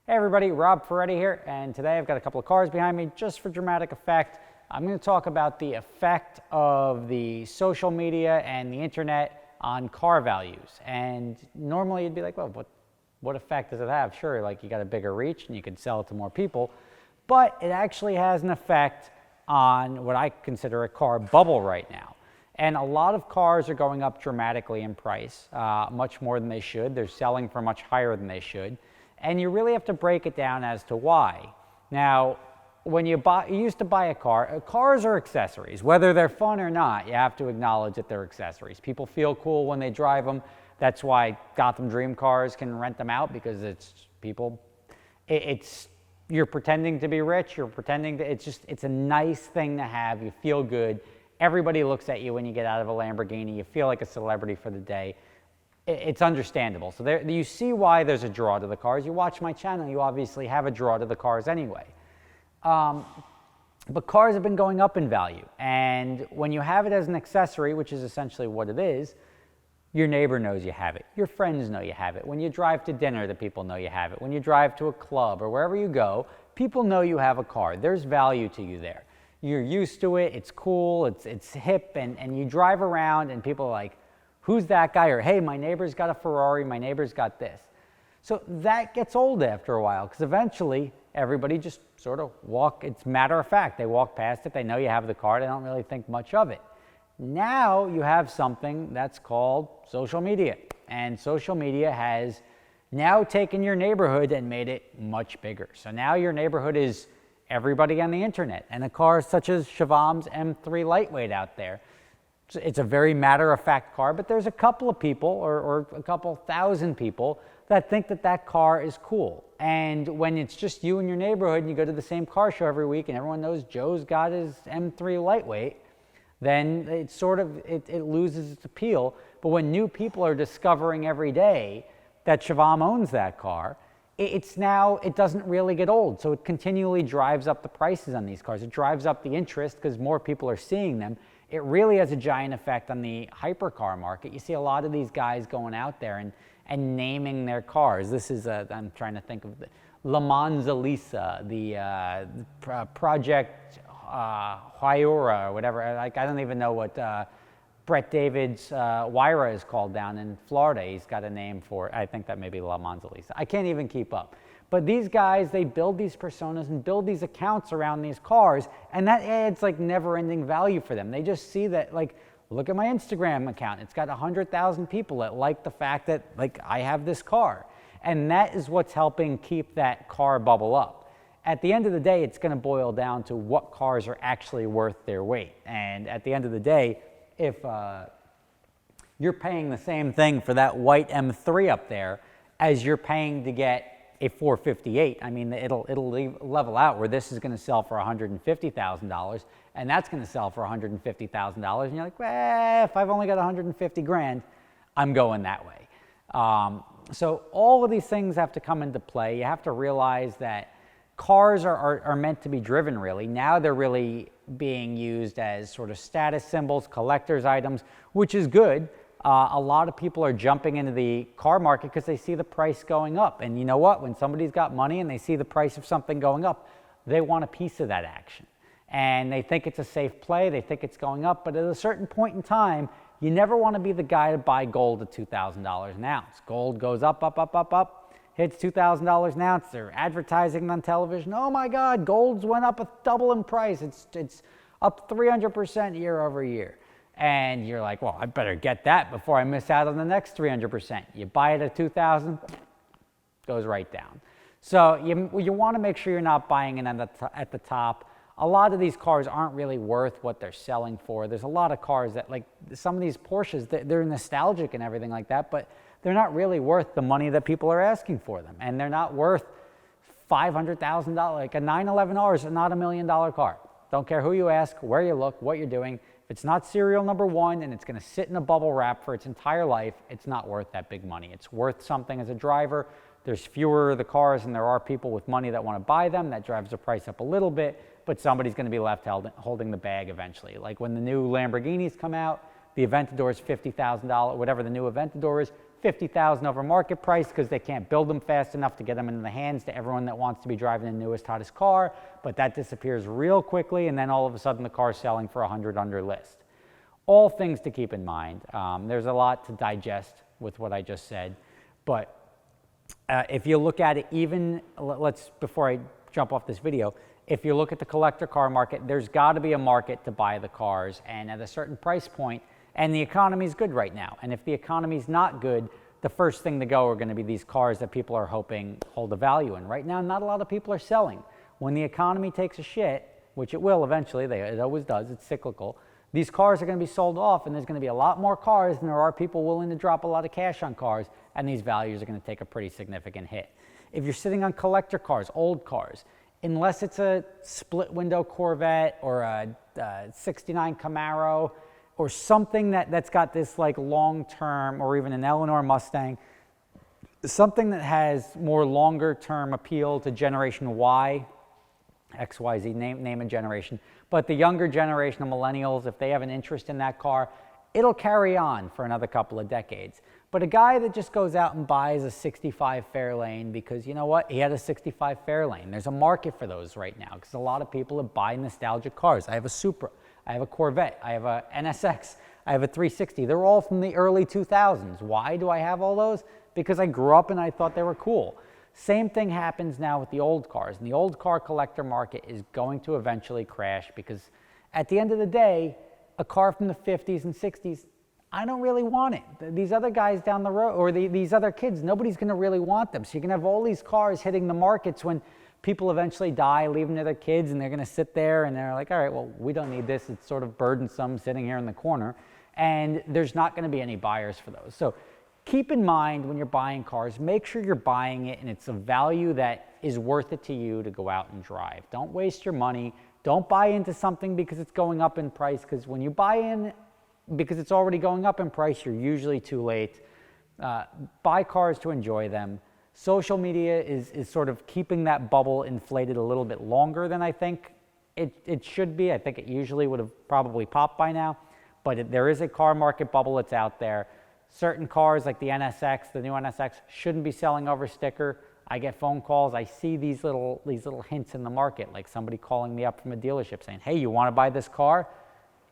Hey everybody, Rob Ferretti here, and today I've got a couple of cars behind me just for dramatic effect. I'm going to talk about the effect of the social media and the internet on car values. And normally you'd be like, well, what effect does it have? Sure, like you got a bigger reach and you can sell it to more people, but it actually has an effect on what I consider a car bubble right now. And a lot of cars are going up dramatically in price, much more than they should. They're selling for much higher than they should. And you really have to break it down as to why. Now, when you used to buy a car, cars are accessories. Whether they're fun or not, you have to acknowledge that they're accessories. People feel cool when they drive them. That's why Gotham Dream Cars can rent them out, because you're pretending to be rich, it's a nice thing to have. You feel good. Everybody looks at you when you get out of a Lamborghini. You feel like a celebrity for the day. It's understandable. So you see why there's a draw to the cars. You watch my channel, you obviously have a draw to the cars anyway. But cars have been going up in value. And when you have it as an accessory, which is essentially what it is, your neighbor knows you have it. Your friends know you have it. When you drive to dinner, the people know you have it. When you drive to a club or wherever you go, people know you have a car. There's value to you there. You're used to it. It's cool. It's hip. And you drive around and people are like, who's that guy? Or, hey, my neighbor's got a Ferrari, my neighbor's got this. So that gets old after a while, because eventually everybody just sort of it's matter of fact. They walk past it, they know you have the car, they don't really think much of it. Now you have something that's called social media. And social media has now taken your neighborhood and made it much bigger. So now your neighborhood is everybody on the internet. And a car such as Shavam's M3 Lightweight out there, it's a very matter-of-fact car, but there's a couple of people or a couple thousand people that think that car is cool. And when it's just you in your neighborhood and you go to the same car show every week and everyone knows Joe's got his M3 Lightweight, then it loses its appeal. But when new people are discovering every day that Shavam owns that car, it doesn't really get old. So it continually drives up the prices on these cars. It drives up the interest because more people are seeing them. It really has a giant effect on the hypercar market. You see a lot of these guys going out there and naming their cars. This is, I'm trying to think of the Le Mans Elisa, the Project Huayra, or whatever. Like, I don't even know what Brett David's Huayra is called down in Florida. He's got a name for it. I think that may be Le Mans Elisa. I can't even keep up. But these guys, they build these personas and build these accounts around these cars, and that adds like never-ending value for them. They just see that, like, look at my Instagram account. It's got 100,000 people that like the fact that, like, I have this car. And that is what's helping keep that car bubble up. At the end of the day, it's going to boil down to what cars are actually worth their weight. And at the end of the day, if you're paying the same thing for that white M3 up there as you're paying to get a 458, I mean, it'll level out where this is going to sell for $150,000 and that's going to sell for $150,000, and you're like, well, if I've only got 150 grand, I'm going that way. So all of these things have to come into play. You have to realize that cars are meant to be driven, really. Now they're really being used as sort of status symbols, collector's items, which is good. A lot of people are jumping into the car market because they see the price going up. And you know what? When somebody's got money and they see the price of something going up, they want a piece of that action. And they think it's a safe play. They think it's going up. But at a certain point in time, you never want to be the guy to buy gold at $2,000 an ounce. Gold goes up, up, up, up, up, hits $2,000 an ounce. They're advertising on television. Oh my God, gold's went up double in price. It's up 300% year over year. And you're like, well, I better get that before I miss out on the next 300%. You buy it at 2,000, goes right down. So you want to make sure you're not buying it at the top. A lot of these cars aren't really worth what they're selling for. There's a lot of cars that, like some of these Porsches, they're nostalgic and everything like that, but they're not really worth the money that people are asking for them. And they're not worth $500,000. Like a 911R is not $1 million car. Don't care who you ask, where you look, what you're doing. If it's not serial number one and it's going to sit in a bubble wrap for its entire life, it's not worth that big money. It's worth something as a driver. There's fewer of the cars and there are people with money that want to buy them. That drives the price up a little bit, but somebody's going to be left holding the bag eventually. Like when the new Lamborghinis come out, the Aventador is $50,000, whatever the new Aventador is, $50,000 over market price because they can't build them fast enough to get them into the hands to everyone that wants to be driving the newest, hottest car, but that disappears real quickly, and then all of a sudden the car's selling for $100 under list. All things to keep in mind. There's a lot to digest with what I just said, but if you look at it, even before I jump off this video, if you look at the collector car market, there's got to be a market to buy the cars, and at a certain price point, and the economy's good right now. And if the economy's not good, the first thing to go are going to be these cars that people are hoping hold a value in. Right now, not a lot of people are selling. When the economy takes a shit, which it will eventually, it always does, it's cyclical, these cars are going to be sold off, and there's going to be a lot more cars than there are people willing to drop a lot of cash on cars, and these values are going to take a pretty significant hit. If you're sitting on collector cars, old cars, unless it's a split window Corvette or a 69 Camaro or something that's got this like long term, or even an Eleanor Mustang, something that has more longer term appeal to Generation Y, XYZ, name a generation, but the younger generation of millennials, if they have an interest in that car, it'll carry on for another couple of decades. But a guy that just goes out and buys a 65 Fairlane because, you know what, he had a 65 Fairlane. There's a market for those right now because a lot of people that buy nostalgic cars. I have a Supra, I have a Corvette, I have a NSX, I have a 360. They're all from the early 2000s. Why do I have all those? Because I grew up and I thought they were cool. Same thing happens now with the old cars, and the old car collector market is going to eventually crash because at the end of the day, a car from the 50s and 60s, I don't really want it. These other guys down the road, or these other kids, nobody's going to really want them. So you're going to have all these cars hitting the markets when people eventually die, leave them to their kids, and they're going to sit there and they're like, all right, well, we don't need this. It's sort of burdensome sitting here in the corner, and there's not going to be any buyers for those. So keep in mind when you're buying cars, make sure you're buying it and it's a value that is worth it to you to go out and drive. Don't waste your money. Don't buy into something because it's going up in price, because when you buy in because it's already going up in price, you're usually too late. Buy cars to enjoy them. Social media is sort of keeping that bubble inflated a little bit longer than I think it should be. I think it usually would have probably popped by now, but there is a car market bubble that's out there. Certain cars like the NSX, the new NSX, shouldn't be selling over sticker. I get phone calls. I see these little hints in the market, like somebody calling me up from a dealership saying, hey, you want to buy this car?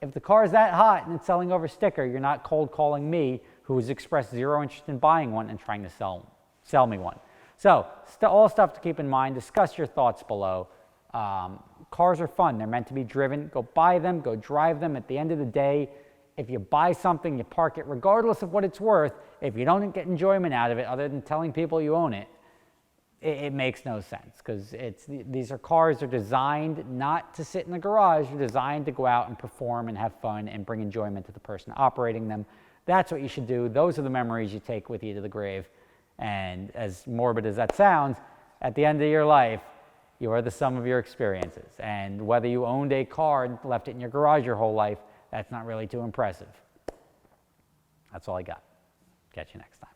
If the car is that hot and it's selling over sticker, you're not cold calling me, who has expressed zero interest in buying one and trying to sell me one. So all stuff to keep in mind. Discuss your thoughts below. Cars are fun. They're meant to be driven. Go buy them. Go drive them. At the end of the day, if you buy something, you park it regardless of what it's worth. If you don't get enjoyment out of it other than telling people you own it, it makes no sense, because these are cars that are designed not to sit in the garage. They're designed to go out and perform and have fun and bring enjoyment to the person operating them. That's what you should do. Those are the memories you take with you to the grave. And as morbid as that sounds, at the end of your life, you are the sum of your experiences. And whether you owned a car and left it in your garage your whole life, that's not really too impressive. That's all I got. Catch you next time.